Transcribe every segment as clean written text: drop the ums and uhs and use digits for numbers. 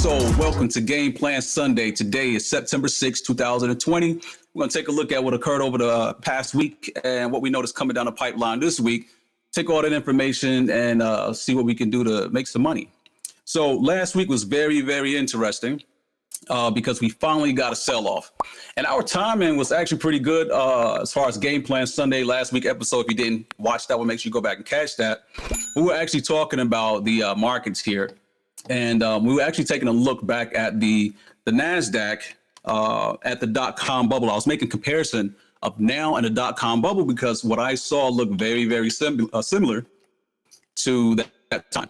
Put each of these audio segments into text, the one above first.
So welcome to Game Plan Sunday. Today is September 6, 2020. We're going to take a look at what occurred over the past week and what we noticed coming down the pipeline this week. Take all that information and see what we can do to make some money. So last week was very, very interesting because we finally got a sell-off. And our timing was actually pretty good as far as Game Plan Sunday last week episode. If you didn't watch that one, make sure you go back and catch that. We were actually talking about the markets here. And we were actually taking a look back at the NASDAQ at the dot-com bubble. I was making comparison of now and the dot-com bubble because what I saw looked very, very similar to that time.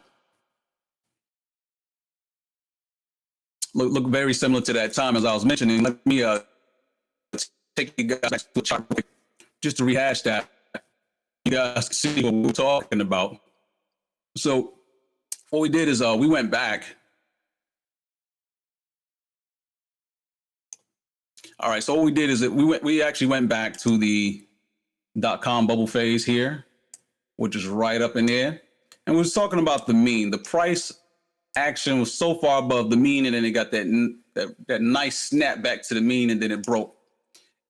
Look very similar to that time as I was mentioning. Let me take you guys back to the chart just to rehash that. You guys can see what we're talking about. So what we did is we went back. All right, so what we did is that we actually went back to the dot-com bubble phase here, which is right up in there. And we was talking about the mean. The price action was so far above the mean, and then it got that nice snap back to the mean, and then it broke.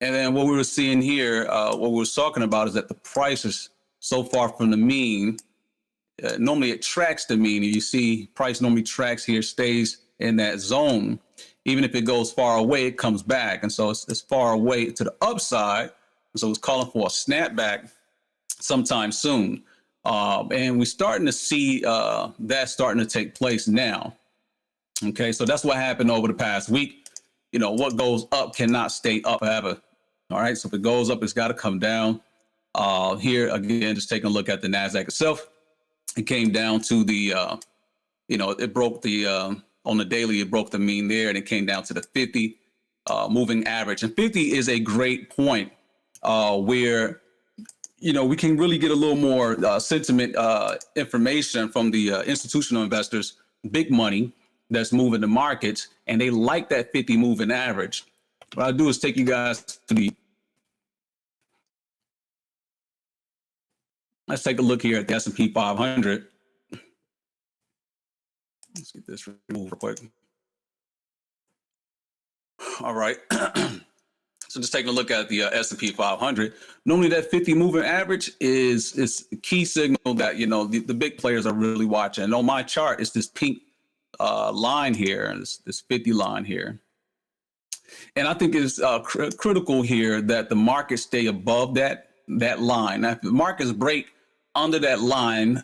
And then what we were seeing here, what we were talking about is that the price is so far from the mean. Normally it tracks the mean. You see price normally tracks here, stays in that zone. Even if it goes far away, it comes back. And so it's far away to the upside. And so it's calling for a snapback sometime soon. And we're starting to see that starting to take place now. Okay, so that's what happened over the past week. You know, what goes up cannot stay up forever. All right, so if it goes up, it's got to come down. Here, again, just taking a look at the NASDAQ itself. It came down to the, it broke the, on the daily, it broke the mean there, and it came down to the 50 moving average. And 50 is a great point where, we can really get a little more sentiment information from the institutional investors, big money that's moving the markets, and they like that 50 moving average. What I'll do is take you guys to let's take a look here at the S&P 500. Let's get this removed real quick. All right. So just taking a look at the S&P 500. Normally that 50 moving average is a key signal that, the big players are really watching. And on my chart, it's this pink line here, and this 50 line here. And I think it's critical here that the market stay above that line. Now, if the markets break under that line,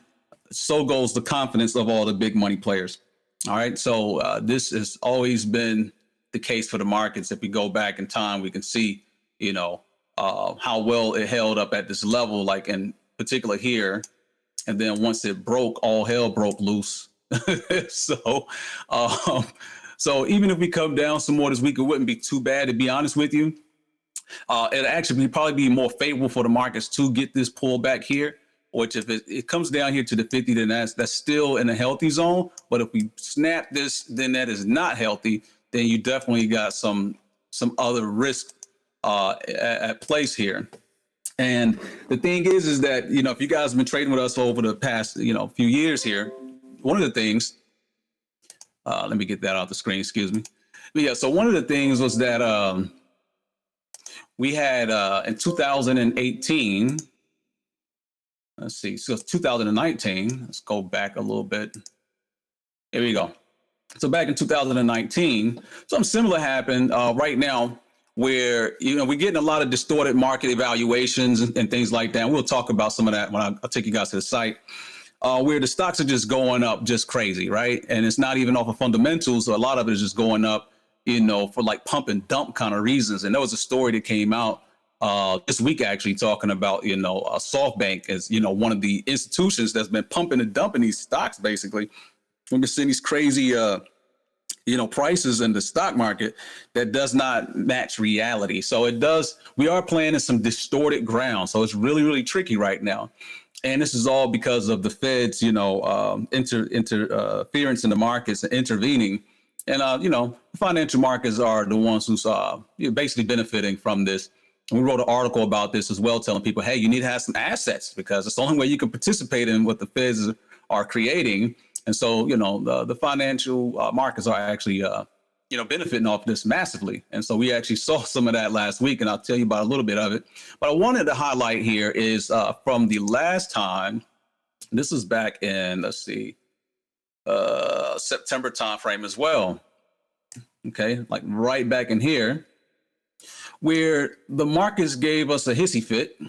so goes the confidence of all the big money players. All right. So this has always been the case for the markets. If we go back in time, we can see, how well it held up at this level, like in particular here. And then once it broke, all hell broke loose. So even if we come down some more this week, it wouldn't be too bad, to be honest with you. It'd actually probably be more favorable for the markets to get this pullback here. Which if it comes down here to the 50, then that's still in a healthy zone. But if we snap this, then that is not healthy. Then you definitely got some other risk at place here. And the thing is that, if you guys have been trading with us over the past, few years here, one of the things, let me get that off the screen, excuse me. But yeah, so one of the things was that we had in 2018, let's see, so it's 2019. Let's go back a little bit. Here we go. So back in 2019, something similar happened right now where, we're getting a lot of distorted market evaluations and things like that. And we'll talk about some of that when I'll take you guys to the site, where the stocks are just going up just crazy, right? And it's not even off of fundamentals. So a lot of it is just going up, for like pump and dump kind of reasons. And there was a story that came out this week actually talking about, SoftBank as, one of the institutions that's been pumping and dumping these stocks, basically. We've been seeing these crazy, prices in the stock market that does not match reality. So we are playing in some distorted ground. So it's really, really tricky right now. And this is all because of the Fed's, interference in the markets and intervening. And, financial markets are the ones who's basically benefiting from this. And we wrote an article about this as well, telling people, hey, you need to have some assets because it's the only way you can participate in what the Feds are creating. And so, the financial markets are actually, benefiting off this massively. And so we actually saw some of that last week, and I'll tell you about a little bit of it. But I wanted to highlight here is from the last time, this was back in, September timeframe as well. Okay, like right back in here, where the markets gave us a hissy fit.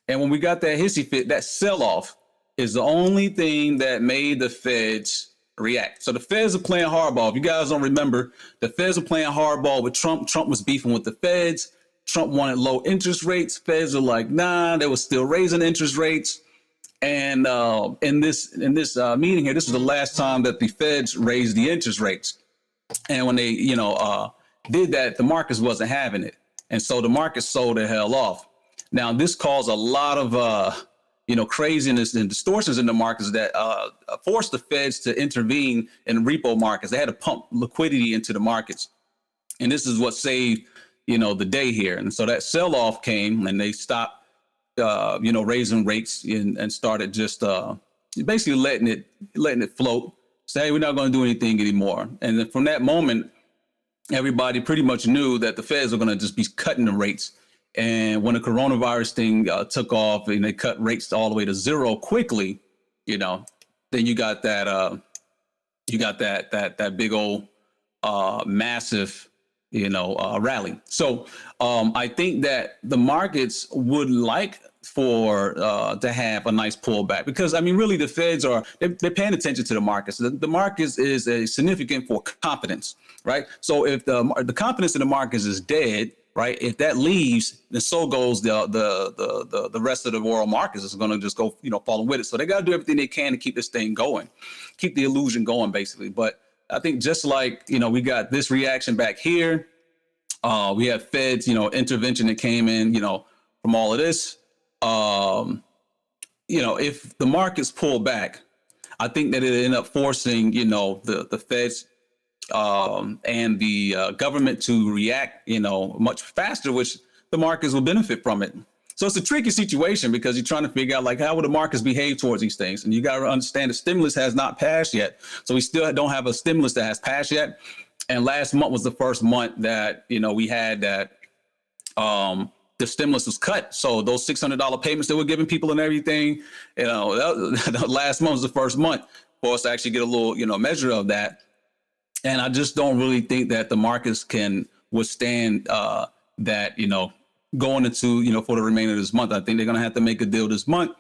And when we got that hissy fit, that sell-off is the only thing that made the Feds react. So the Feds are playing hardball. If you guys don't remember, the Feds are playing hardball with Trump. Trump was beefing with the Feds. Trump wanted low interest rates. Feds are like, nah, they were still raising interest rates. And in this meeting here, this was the last time that the Feds raised the interest rates. And when they, did that, the markets wasn't having it. And so the markets sold the hell off. Now, this caused a lot of, craziness and distortions in the markets that forced the Feds to intervene in repo markets. They had to pump liquidity into the markets. And this is what saved, the day here. And so that sell-off came and they stopped, raising rates and started just basically letting it float. Say, hey, we're not going to do anything anymore. And then from that moment, everybody pretty much knew that the Feds are going to just be cutting the rates. And when the coronavirus thing took off and they cut rates all the way to zero quickly, then you got that big old massive, rally. So I think that the markets would like for to have a nice pullback because really the Feds they're paying attention to the markets. The markets is a significant for confidence, right? So if the confidence in the markets is dead, right? If that leaves, then so goes the rest of the world markets is going to just go, falling with it. So they got to do everything they can to keep this thing going, keep the illusion going, basically. But I think just like, we got this reaction back here, we have Feds, intervention that came in, from all of this. If the markets pull back, I think that it end up forcing, the Feds and the government to react, much faster, which the markets will benefit from it. So it's a tricky situation because you're trying to figure out how will the markets behave towards these things. And you got to understand the stimulus has not passed yet. So we still don't have a stimulus that has passed yet. And last month was the first month that, we had that the stimulus was cut. So those $600 payments that we're giving people and everything, that last month was the first month for us to actually get a little, measure of that. And I just don't really think that the markets can withstand that, going into, for the remainder of this month. I think they're going to have to make a deal this month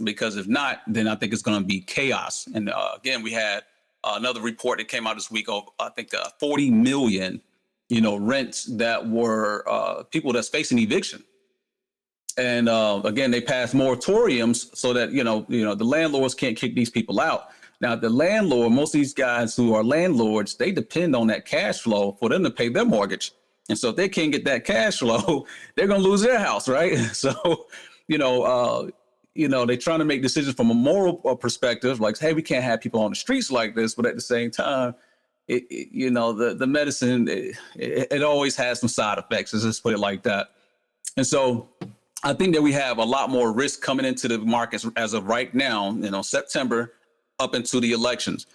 because if not, then I think it's going to be chaos. And again, we had another report that came out this week of, I think, 40 million, rents that were people that's facing eviction. And again, they passed moratoriums so that, the landlords can't kick these people out. Now, the landlord, most of these guys who are landlords, they depend on that cash flow for them to pay their mortgage. And so if they can't get that cash flow, they're going to lose their house, right? So, they're trying to make decisions from a moral perspective, like, hey, we can't have people on the streets like this. But at the same time, the medicine, it always has some side effects. Let's just put it like that. And so I think that we have a lot more risk coming into the markets as of right now, September up into the elections.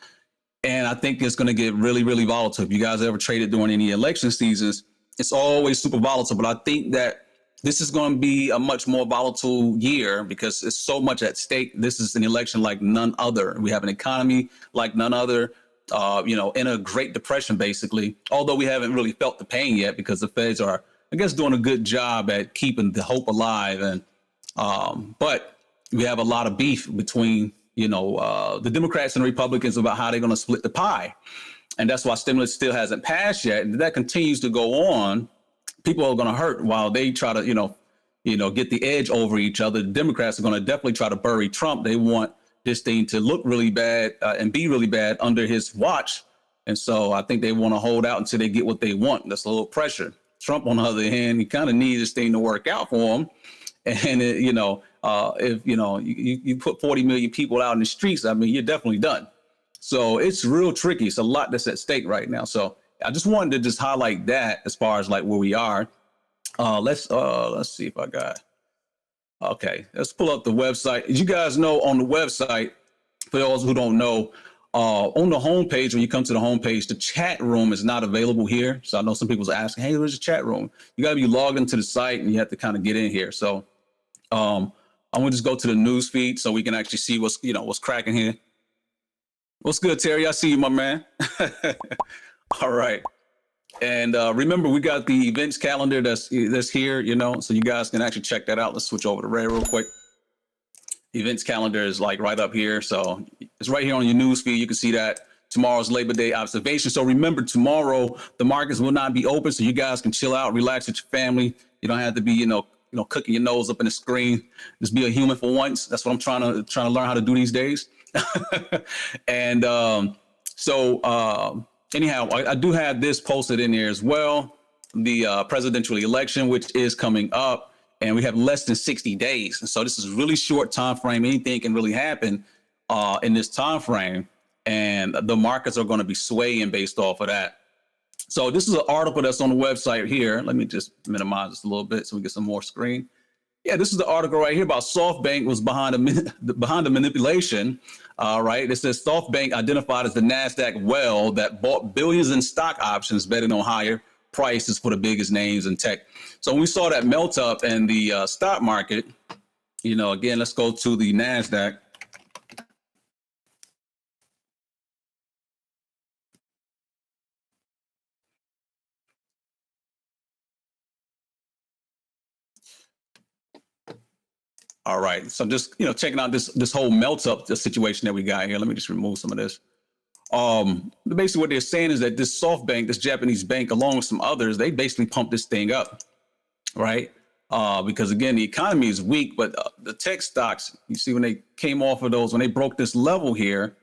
And I think it's going to get really, really volatile. If you guys ever traded during any election seasons, it's always super volatile. But I think that this is going to be a much more volatile year because it's so much at stake. This is an election like none other. We have an economy like none other, in a Great Depression, basically, although we haven't really felt the pain yet because the Feds are, I guess, doing a good job at keeping the hope alive. And but we have a lot of beef between the Democrats and the Republicans about how they're going to split the pie. And that's why stimulus still hasn't passed yet. And that continues to go on. People are going to hurt while they try to, get the edge over each other. The Democrats are going to definitely try to bury Trump. They want this thing to look really bad and be really bad under his watch. And so I think they want to hold out until they get what they want. That's a little pressure. Trump, on the other hand, he kind of needs this thing to work out for him. And, if, you put 40 million people out in the streets, you're definitely done. So it's real tricky. It's a lot that's at stake right now. So I just wanted to just highlight that as far as like where we are. Let's see if I got. OK, let's pull up the website. As you guys know, on the website, for those who don't know, On the homepage, when you come to the homepage, the chat room is not available here. So I know some people's asking, hey, where's the chat room? You got to be logged into the site and you have to kind of get in here. So I'm going to just go to the news feed so we can actually see what's cracking here. What's good, Terry? I see you, my man. All right. And remember, we got the events calendar that's here, so you guys can actually check that out. Let's switch over to Ray real quick. Events calendar is like right up here. So it's right here on your news feed. You can see that tomorrow's Labor Day observation. So remember, tomorrow, the markets will not be open. So you guys can chill out, relax with your family. You don't have to be, cooking your nose up in the screen. Just be a human for once. That's what I'm trying to learn how to do these days. And anyhow, I do have this posted in there as well. The presidential election, which is coming up. And we have less than 60 days. And so this is a really short time frame. Anything can really happen in this time frame. And the markets are going to be swaying based off of that. So this is an article that's on the website here. Let me just minimize this a little bit so we get some more screen. Yeah, this is the article right here about SoftBank was behind the manipulation. Right. It says SoftBank identified as the NASDAQ whale that bought billions in stock options, betting on higher prices for the biggest names in tech. So when we saw that melt up in the stock market, again, let's go to the NASDAQ. All right. So just, checking out this whole melt up the situation that we got here. Let me just remove some of this. Basically what they're saying is that this SoftBank, this Japanese bank, along with some others, they basically pumped this thing up, right? Because again, the economy is weak, but the tech stocks, you see, when they came off of those, when they broke this level here,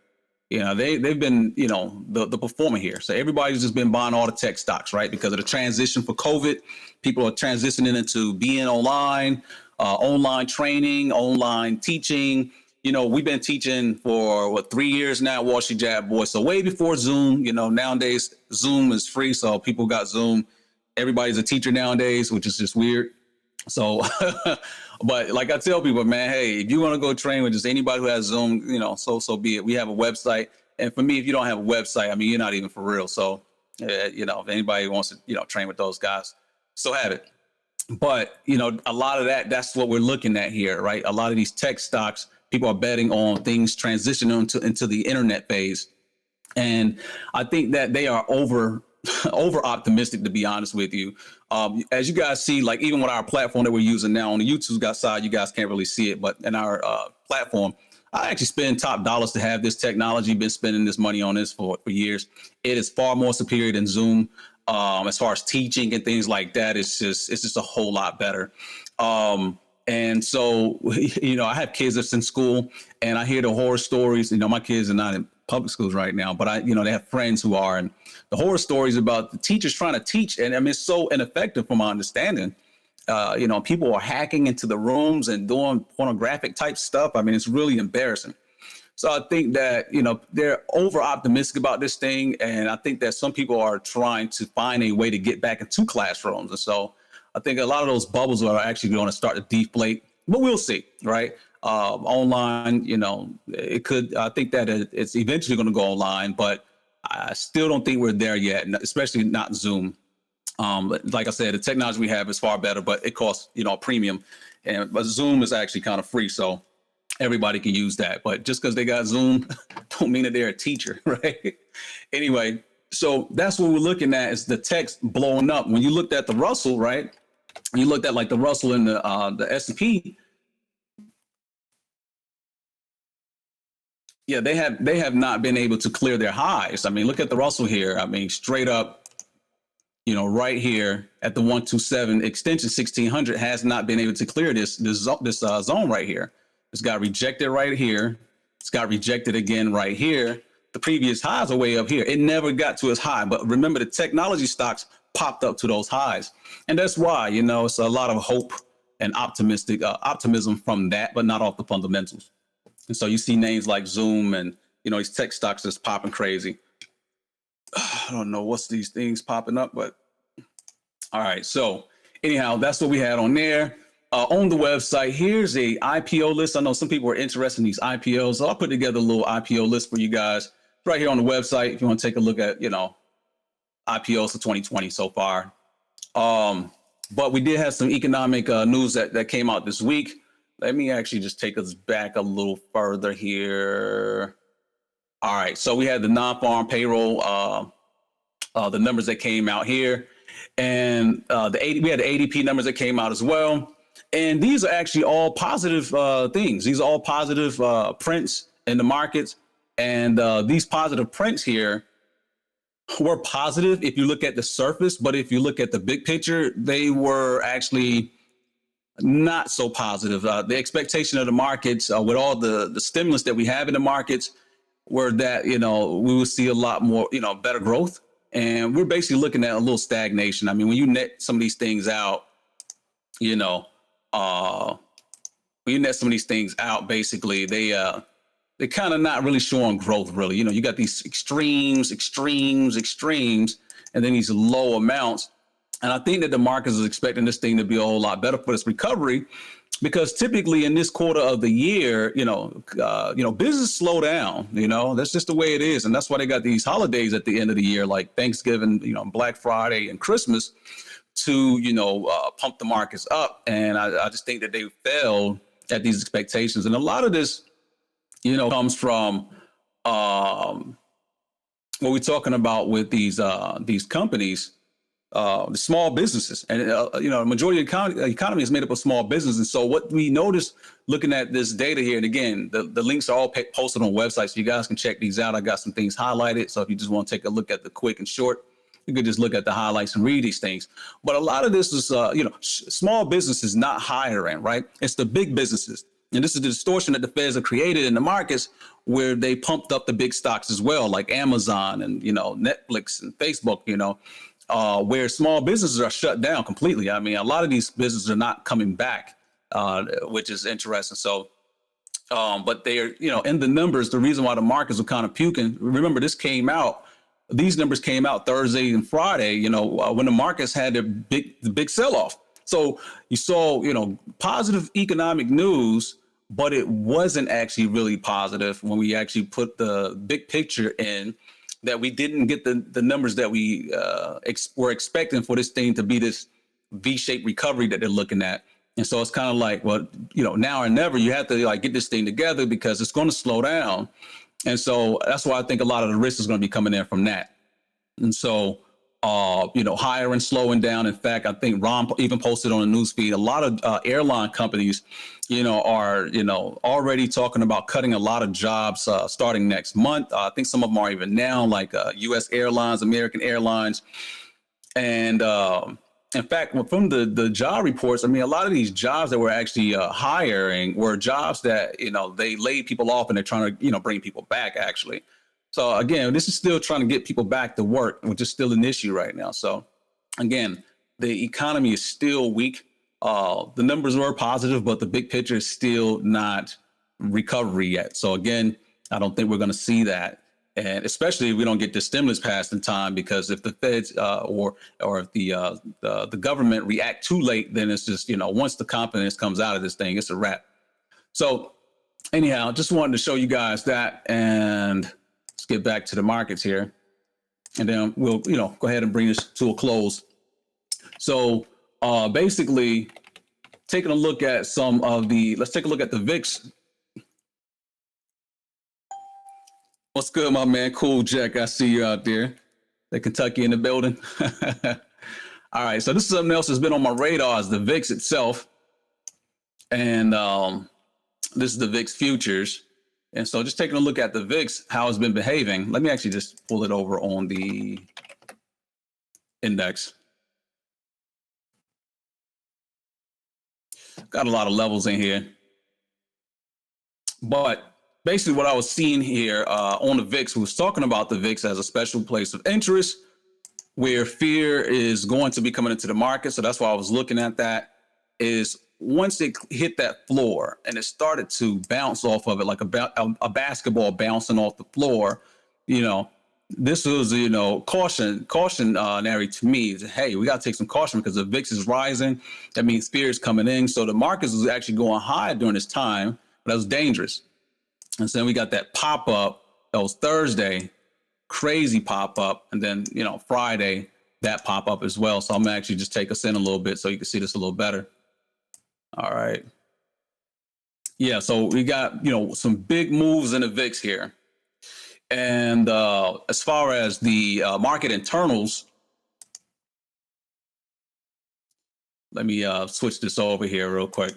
they've been, the performer here. So everybody's just been buying all the tech stocks, right? Because of the transition for COVID, people are transitioning into being online, online training, online teaching. We've been teaching for 3 years now, Wallstreet Jackboyz. So way before Zoom, nowadays Zoom is free. So people got Zoom. Everybody's a teacher nowadays, which is just weird. So, but like I tell people, man, hey, if you want to go train with just anybody who has Zoom, so be it. We have a website. And for me, if you don't have a website, I mean, you're not even for real. So, if anybody wants to, train with those guys, so have it. But, a lot of that's what we're looking at here, right? A lot of these tech stocks, people are betting on things transitioning into the internet phase. And I think that they are over optimistic, to be honest with you. As you guys see, like even with our platform that we're using now on the YouTube side, you guys can't really see it, but in our platform, I actually spend top dollars to have this technology, been spending this money on this for years. It is far more superior than Zoom. As far as teaching and things like that, it's just a whole lot better. And so, I have kids that's in school and I hear the horror stories. My kids are not in public schools right now, but they have friends who are, and the horror stories about the teachers trying to teach. And I mean, it's so ineffective from my understanding. People are hacking into the rooms and doing pornographic type stuff. I mean, it's really embarrassing. So I think that, they're over optimistic about this thing. And I think that some people are trying to find a way to get back into classrooms. And so I think a lot of those bubbles are actually going to start to deflate, but we'll see, right? Online, it could, I think that it's eventually going to go online, but I still don't think we're there yet, especially not Zoom. But like I said, the technology we have is far better, but it costs, a premium. But Zoom is actually kind of free, so everybody can use that. But just because they got Zoom don't mean that they're a teacher, right? Anyway, so that's what we're looking at, is the text blowing up. When you looked at the Russell, right? You looked at like the Russell and the S&P. Yeah, they have not been able to clear their highs. I mean, look at the Russell here. I mean, straight up, right here at the 127 extension 1600 has not been able to clear this zone right here. It's got rejected right here. It's got rejected again right here. The previous highs are way up here. It never got to its high, but remember the technology stocks popped up to those highs. And that's why, it's a lot of hope and optimism from that, but not off the fundamentals. And so you see names like Zoom and, these tech stocks just popping crazy. I don't know what's these things popping up, but all right. So anyhow, that's what we had on there. On the website, here's a IPO list. I know some people are interested in these IPOs, so I'll put together a little IPO list for you guys. right here on the website if you want to take a look at, IPOs for 2020 so far. But we did have some economic news that came out this week. Let me actually just take us back a little further here. All right, so we had the non-farm payroll, the numbers that came out here, and we had the ADP numbers that came out as well. And these are actually all positive things. These are all positive prints in the markets. And these positive prints here were positive if you look at the surface, but if you look at the big picture, they were actually not so positive. The expectation of the markets with all the stimulus that we have in the markets were that, we will see a lot more, better growth. And we're basically looking at a little stagnation. I mean, when you net some of these things out, when you net some of these things out, basically they're kind of not really showing growth, really. You got these extremes, and then these low amounts. And I think that the market is expecting this thing to be a whole lot better for this recovery, because typically in this quarter of the year, business slow down. That's just the way it is, and that's why they got these holidays at the end of the year, like Thanksgiving, Black Friday, and Christmas, to pump the markets up. And I just think that they failed at these expectations, and a lot of this, comes from what we're talking about with these companies. The small businesses, and the majority of the economy is made up of small businesses. And so what we noticed looking at this data here, and again, the links are all posted on websites, so you guys can check these out. I got some things highlighted, so if you just want to take a look at the quick and short, you could just look at the highlights and read these things. But a lot of this is, small businesses not hiring, right? It's the big businesses. And this is the distortion that the Feds have created in the markets, where they pumped up the big stocks as well, like Amazon and, Netflix and Facebook, where small businesses are shut down completely. I mean, a lot of these businesses are not coming back, which is interesting. So, but they're, in the numbers, the reason why the markets are kind of puking, remember, these numbers came out Thursday and Friday, when the markets had the big sell-off. So you saw, positive economic news, but it wasn't actually really positive when we actually put the big picture in, that we didn't get the numbers that we were expecting for this thing to be this V-shaped recovery that they're looking at. And so it's kind of like, well, now or never, you have to get this thing together, because it's going to slow down. And so that's why I think a lot of the risk is going to be coming in from that. And so, hiring slowing down. In fact, I think Ron even posted on the news feed, a lot of airline companies, are, already talking about cutting a lot of jobs starting next month. I think some of them are even now, like U.S. Airlines, American Airlines. And in fact, from the job reports, I mean, a lot of these jobs that we're actually hiring were jobs that, they laid people off and they're trying to, bring people back, actually. So again, this is still trying to get people back to work, which is still an issue right now. So again, the economy is still weak. The numbers were positive, but the big picture is still not recovery yet. So again, I don't think we're going to see that. And especially if we don't get the stimulus passed in time, because if the Feds or if the government react too late, then it's just, once the confidence comes out of this thing, it's a wrap. So anyhow, just wanted to show you guys that, and let's get back to the markets here, and then we'll, go ahead and bring this to a close. So basically, taking a look at let's take a look at the VIX. What's good, my man? Cool, Jack. I see you out there. The Kentucky in the building. All right, so this is something else that's been on my radar, is the VIX itself. And this is the VIX futures. And so just taking a look at the VIX, how it's been behaving. Let me actually just pull it over on the index. Got a lot of levels in here. But basically what I was seeing here on the VIX, was talking about the VIX as a special place of interest, where fear is going to be coming into the market. So that's why I was looking at that, is once it hit that floor and it started to bounce off of it, like a basketball bouncing off the floor, this was, cautionary to me. Hey, we got to take some caution, because the VIX is rising. That means fear is coming in. So the markets was actually going high during this time, but that was dangerous. And so then we got that pop up. That was Thursday. crazy pop up. And then, Friday, that pop up as well. So I'm gonna actually just take us in a little bit so you can see this a little better. All right. Yeah, so we got, some big moves in the VIX here. And as far as the market internals, let me switch this over here real quick.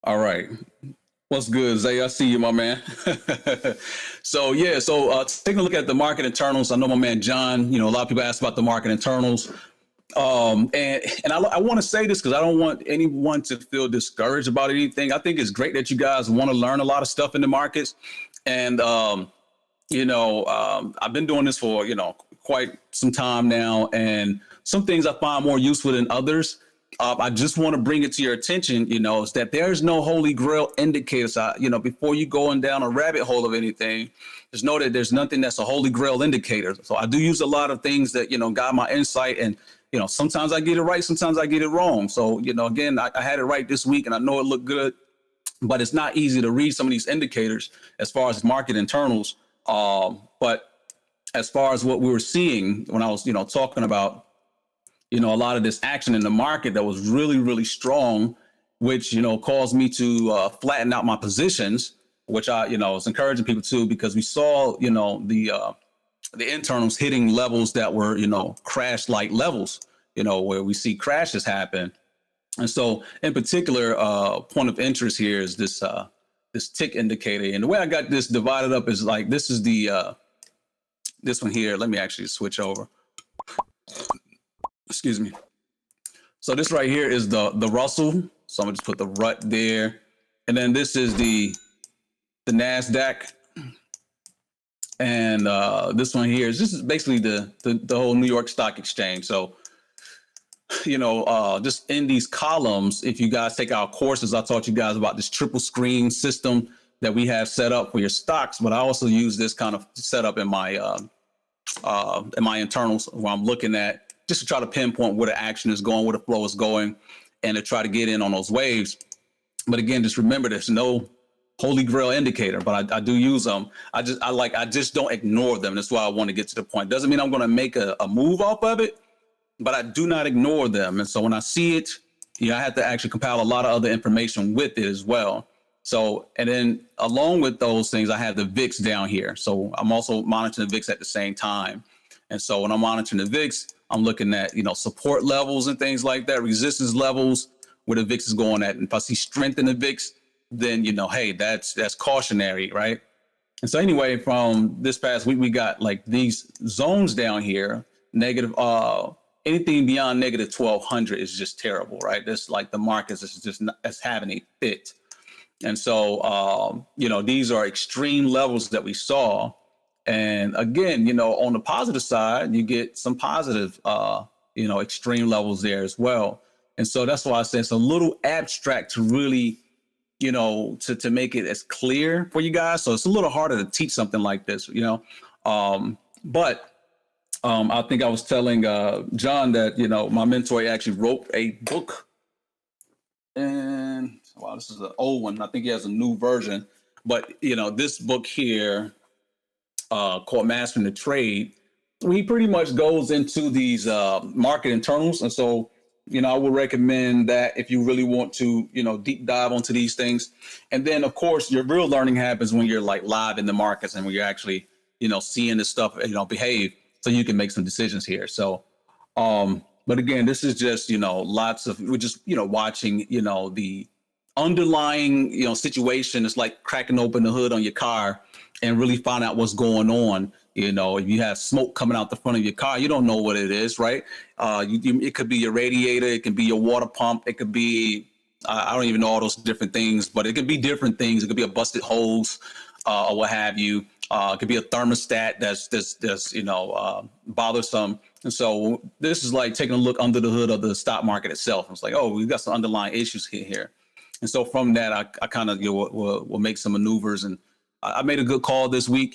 All right. What's good, Zay? I see you, my man. So taking a look at the market internals. I know my man John, a lot of people ask about the market internals. And I want to say this because I don't want anyone to feel discouraged about anything. I think it's great that you guys want to learn a lot of stuff in the markets. And, I've been doing this for, quite some time now. And some things I find more useful than others. I just want to bring it to your attention, is that there's no holy grail indicators. Before you going down a rabbit hole of anything, just know that there's nothing that's a holy grail indicator. So I do use a lot of things that, got my insight, and, sometimes I get it right, sometimes I get it wrong. So, again, I had it right this week and I know it looked good, but it's not easy to read some of these indicators as far as market internals. But as far as what we were seeing when I was, talking about, a lot of this action in the market that was really, really strong, which, caused me to flatten out my positions, which I, was encouraging people to, because we saw, the internals hitting levels that were, crash-like levels, where we see crashes happen. And so in particular, point of interest here is this tick indicator. And the way I got this divided up is like, this is this one here. Let me actually switch over. Excuse me. So this right here is the Russell. So I'm gonna just put the RUT there. And then this is the NASDAQ. And this one here is basically the whole New York Stock Exchange. So, just in these columns, if you guys take our courses, I taught you guys about this triple screen system that we have set up for your stocks. But I also use this kind of setup in my internals, where I'm looking at just to try to pinpoint where the action is going, where the flow is going, and to try to get in on those waves. But again, just remember, there's no holy grail indicator, but I do use them. I just don't ignore them. That's why I want to get to the point. Doesn't mean I'm going to make a move off of it, but I do not ignore them. And so when I see it, I have to actually compile a lot of other information with it as well. So, and then along with those things, I have the VIX down here. So I'm also monitoring the VIX at the same time. And so when I'm monitoring the VIX, I'm looking at, support levels and things like that, resistance levels, where the VIX is going at. And if I see strength in the VIX, then, hey, that's cautionary, right? And so anyway, from this past week, we got like these zones down here, negative, anything beyond negative 1200 is just terrible, right? That's like the markets is just as having a fit. And so, these are extreme levels that we saw. And again, on the positive side, you get some positive, extreme levels there as well. And so that's why I say it's a little abstract to really, to make it as clear for you guys. So it's a little harder to teach something like this, but I think I was telling John that, my mentor actually wrote a book, and wow, this is an old one. I think he has a new version, but this book here, called Mastering the Trade, he pretty much goes into these market internals. And so, I would recommend that if you really want to, deep dive onto these things. And then, of course, your real learning happens when you're like live in the markets and when you're actually, seeing this stuff, behave, so you can make some decisions here. So, but again, this is just, we're just, watching, the underlying, situation. It's like cracking open the hood on your car and really find out what's going on. If you have smoke coming out the front of your car, you don't know what it is, right? It could be your radiator, it could be your water pump, it could be, I don't even know all those different things, but it could be different things. It could be a busted hose, or what have you. It could be a thermostat that's bothersome. And so this is like taking a look under the hood of the stock market itself. It's like, oh, we've got some underlying issues here. And so from that, I kind of will make some maneuvers. And I made a good call this week,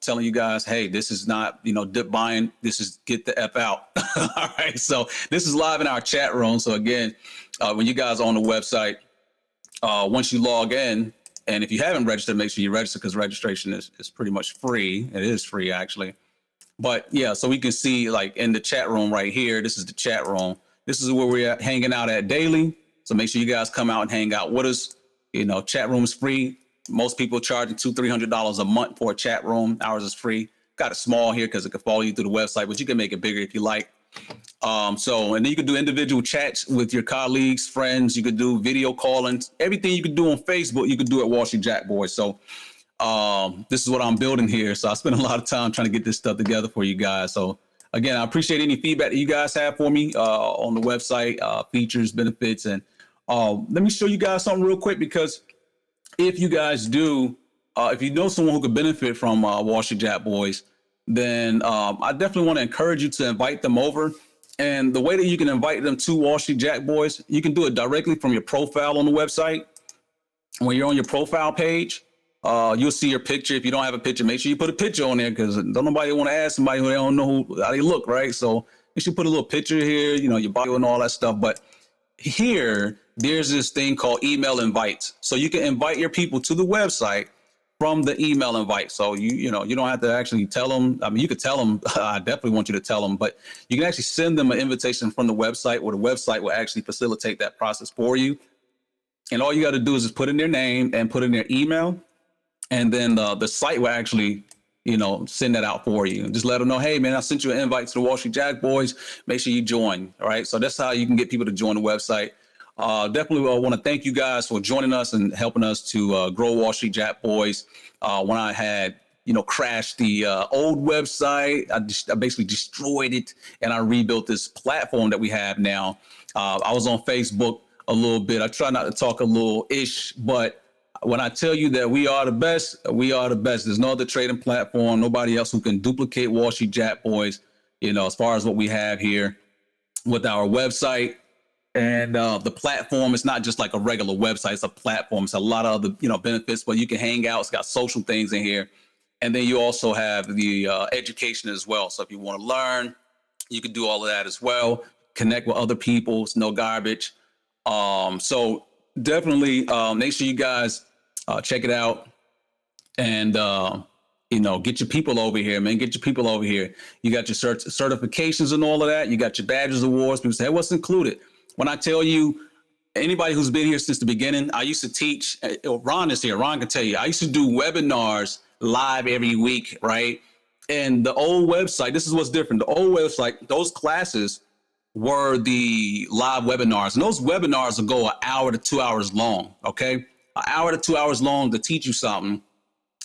telling you guys, hey, this is not, dip buying. This is get the F out. All right. So this is live in our chat room. So again, when you guys are on the website, once you log in, and if you haven't registered, make sure you register because registration is pretty much free. It is free, actually. But yeah, so we can see like in the chat room right here, this is the chat room. This is where we're hanging out at daily. So make sure you guys come out and hang out with us. You know, chat room is free. Most people charging $200-$300 a month for a chat room. Ours is free. Got it small here because it can follow you through the website, but you can make it bigger if you like. And then you can do individual chats with your colleagues, friends. You could do video calling. Everything you could do on Facebook, you could do at Wallstreet Jackboyz. So this is what I'm building here. So I spent a lot of time trying to get this stuff together for you guys. So again, I appreciate any feedback that you guys have for me on the website, features, benefits. And let me show you guys something real quick, because if you guys do, if you know someone who could benefit from Wallstreet Jackboyz, then I definitely want to encourage you to invite them over. And the way that you can invite them to Wallstreet Jackboyz, you can do it directly from your profile on the website. When you're on your profile page, you'll see your picture. If you don't have a picture, make sure you put a picture on there, because don't nobody want to ask somebody who they don't know how they look, right? So you should put a little picture here, you know, your bio and all that stuff. But here, there's this thing called email invites. So you can invite your people to the website from the email invite. So you know, you don't have to actually tell them. I mean, you could tell them, I definitely want you to tell them, but you can actually send them an invitation from the website, where the website will actually facilitate that process for you. And all you got to do is just put in their name and put in their email. And then the site will actually, you know, send that out for you. Just let them know, hey, man, I sent you an invite to the Wallstreet Jackboyz. Make sure you join. All right. So that's how you can get people to join the website. Definitely want to thank you guys for joining us and helping us to grow Wallstreet Jackboyz. When I had, you know, crashed the old website, I basically destroyed it, and I rebuilt this platform that we have now. I was on Facebook a little bit. I try not to talk a little ish, but when I tell you that we are the best, we are the best. There's no other trading platform, nobody else who can duplicate Wallstreet Jackboyz, you know, as far as what we have here with our website. And the platform is not just like a regular website. It's a platform. It's a lot of other, you know, benefits, but you can hang out. It's got social things in here. And then you also have the education as well. So if you want to learn, you can do all of that as well. Connect with other people. It's no garbage. So definitely make sure you guys check it out. And, you know, get your people over here, man. Get your people over here. You got your certifications and all of that. You got your badges, awards. People say, hey, what's included? When I tell you, anybody who's been here since the beginning, I used to teach. Ron is here. Ron can tell you. I used to do webinars live every week, right? And the old website, this is what's different. The old website, those classes were the live webinars. And those webinars will go an hour to 2 hours long, okay? An hour to 2 hours long to teach you something.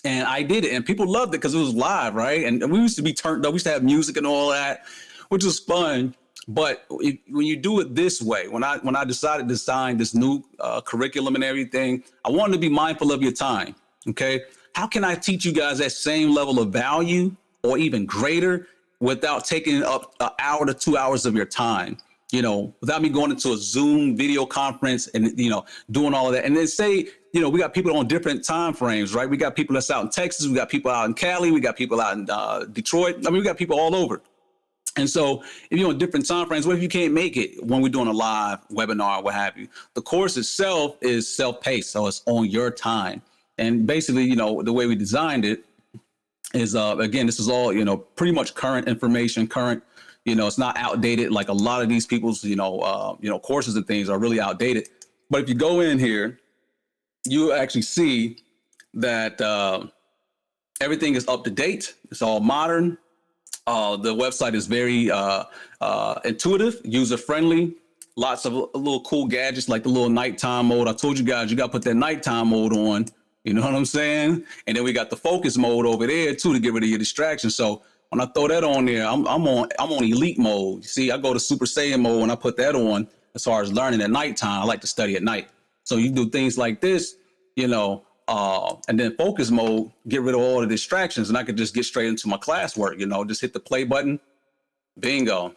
And I did it, and people loved it because it was live, right? And we used to be turned up. We used to have music and all that, which was fun. But when you do it this way, when I decided to design this new curriculum and everything, I wanted to be mindful of your time. Okay, how can I teach you guys that same level of value or even greater without taking up an hour to 2 hours of your time? You know, without me going into a Zoom video conference and, you know, doing all of that. And then say, you know, we got people on different time frames, right? We got people that's out in Texas. We got people out in Cali. We got people out in Detroit. I mean, we got people all over. And so if you're on different time frames, what if you can't make it when we're doing a live webinar or what have you? The course itself is self-paced, so it's on your time. And basically, you know, the way we designed it is, again, this is all, you know, pretty much current information, current, you know, it's not outdated. Like a lot of these people's, you know, courses and things are really outdated. But if you go in here, you actually see that everything is up to date. It's all modern. The website is very intuitive, user-friendly, lots of little cool gadgets like the little nighttime mode. I told you guys, you got to put that nighttime mode on. You know what I'm saying? And then we got the focus mode over there too to get rid of your distractions. So when I throw that on there, I'm on elite mode. You see, I go to Super Saiyan mode when I put that on. As far as learning at nighttime, I like to study at night. So you do things like this, you know, and then focus mode, get rid of all the distractions, and I could just get straight into my classwork, you know, just hit the play button, bingo.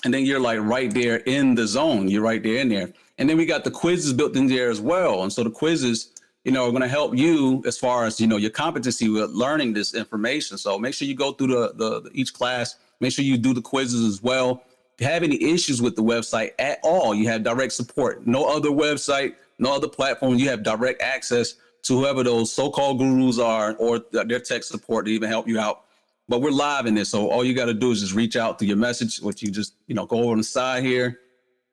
And then you're like right there in the zone. You're right there in there. And then we got the quizzes built in there as well. And so the quizzes, you know, are going to help you as far as, you know, your competency with learning this information. So make sure you go through the each class, make sure you do the quizzes as well. If you have any issues with the website at all, you have direct support. No other website, no other platform. You have direct access to whoever those so-called gurus are or their tech support to even help you out. But we're live in this. So all you got to do is just reach out to your message, which you just, go over on the side here.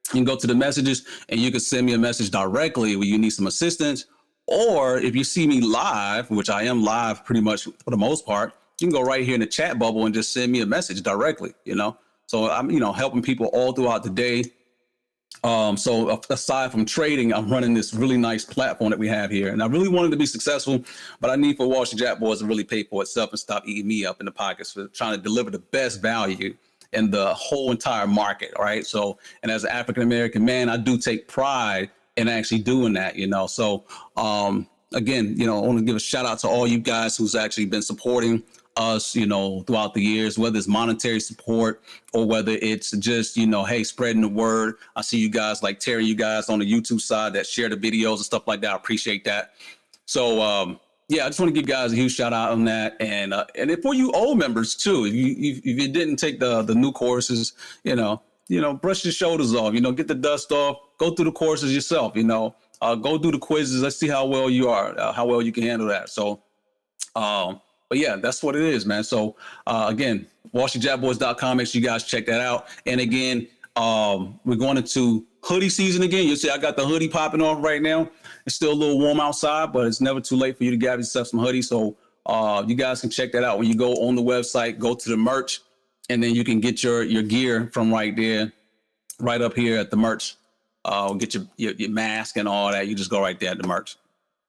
You can go to the messages and you can send me a message directly when you need some assistance. Or if you see me live, which I am live pretty much for the most part, you can go right here in the chat bubble and just send me a message directly, So I'm, helping people all throughout the day. So aside from trading, I'm running this really nice platform that we have here. And I really wanted to be successful, but I need for Wallstreet Jackboyz to really pay for itself and stop eating me up in the pockets for trying to deliver the best value in the whole entire market. All right. So, and as an African-American man, I do take pride in actually doing that, So, again, I want to give a shout out to all you guys who's actually been supporting us, throughout the years, whether it's monetary support or whether it's just, hey, spreading the word. I see you guys like Terry, you guys on the YouTube side that share the videos and stuff like that. I appreciate that. So, yeah, I just want to give you guys a huge shout out on that. And for you old members too, if you didn't take the new courses, brush your shoulders off, get the dust off, go through the courses yourself, go do the quizzes. Let's see how well you are, how well you can handle that. So, but yeah, that's what it is, man. So again, WallstreetJackboyz.com. Make sure you guys check that out. And again, we're going into hoodie season again. You'll see I got the hoodie popping off right now. It's still a little warm outside, but it's never too late for you to grab yourself some hoodies. So you guys can check that out when you go on the website, go to the merch, and then you can get your gear from right there, right up here at the merch. Get your mask and all that. You just go right there at the merch.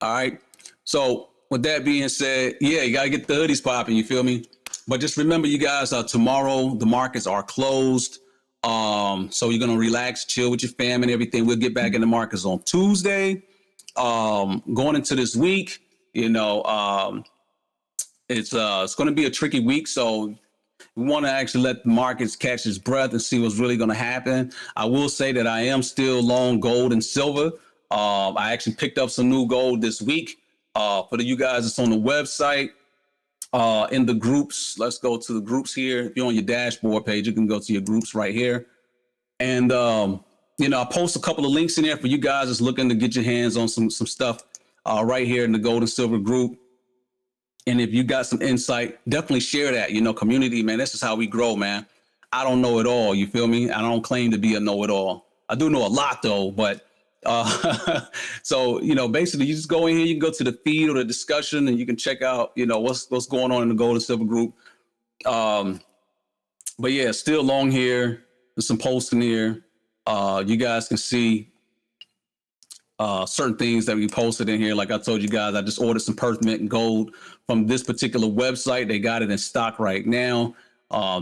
All right. So with that being said, yeah, you got to get the hoodies popping. You feel me? But just remember, you guys, tomorrow the markets are closed. So you're going to relax, chill with your fam and everything. We'll get back in the markets on Tuesday. Going into this week, it's going to be a tricky week. So we want to actually let the markets catch its breath and see what's really going to happen. I will say that I am still long gold and silver. I actually picked up some new gold this week. For you guys that's on the website, in the groups, let's go to the groups here. If you're on your dashboard page, you can go to your groups right here. And, I post a couple of links in there for you guys that's looking to get your hands on some stuff right here in the gold and silver group. And if you got some insight, definitely share that, community, man. This is how we grow, man. I don't know it all. You feel me? I don't claim to be a know-it-all. I do know a lot though, but so, basically you just go in here, you can go to the feed or the discussion and you can check out, what's going on in the gold and silver group. But yeah, still long here. There's some posting here. You guys can see certain things that we posted in here. Like I told you guys, I just ordered some Perth Mint gold from this particular website. They got it in stock right now.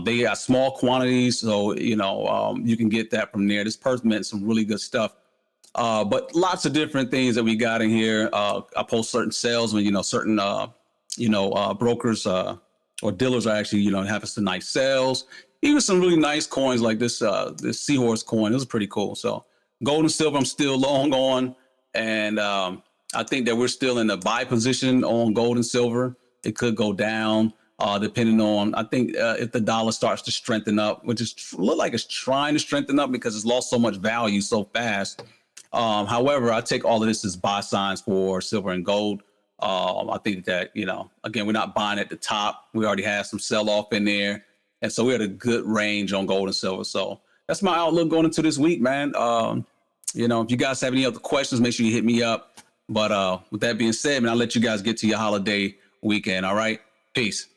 They got small quantities. So, you can get that from there. This Perth Mint, some really good stuff. But lots of different things that we got in here. I post certain sales when, certain, brokers or dealers are actually, having some nice sales. Even some really nice coins like this seahorse coin. This is pretty cool. So gold and silver, I'm still long on. And I think that we're still in a buy position on gold and silver. It could go down depending on, I think if the dollar starts to strengthen up, which is look like it's trying to strengthen up because it's lost so much value so fast. However, I take all of this as buy signs for silver and gold. I think that, again, we're not buying at the top. We already had some sell off in there. And so we had a good range on gold and silver. So that's my outlook going into this week, man. If you guys have any other questions, make sure you hit me up. But with that being said, man, I'll let you guys get to your holiday weekend. All right. Peace.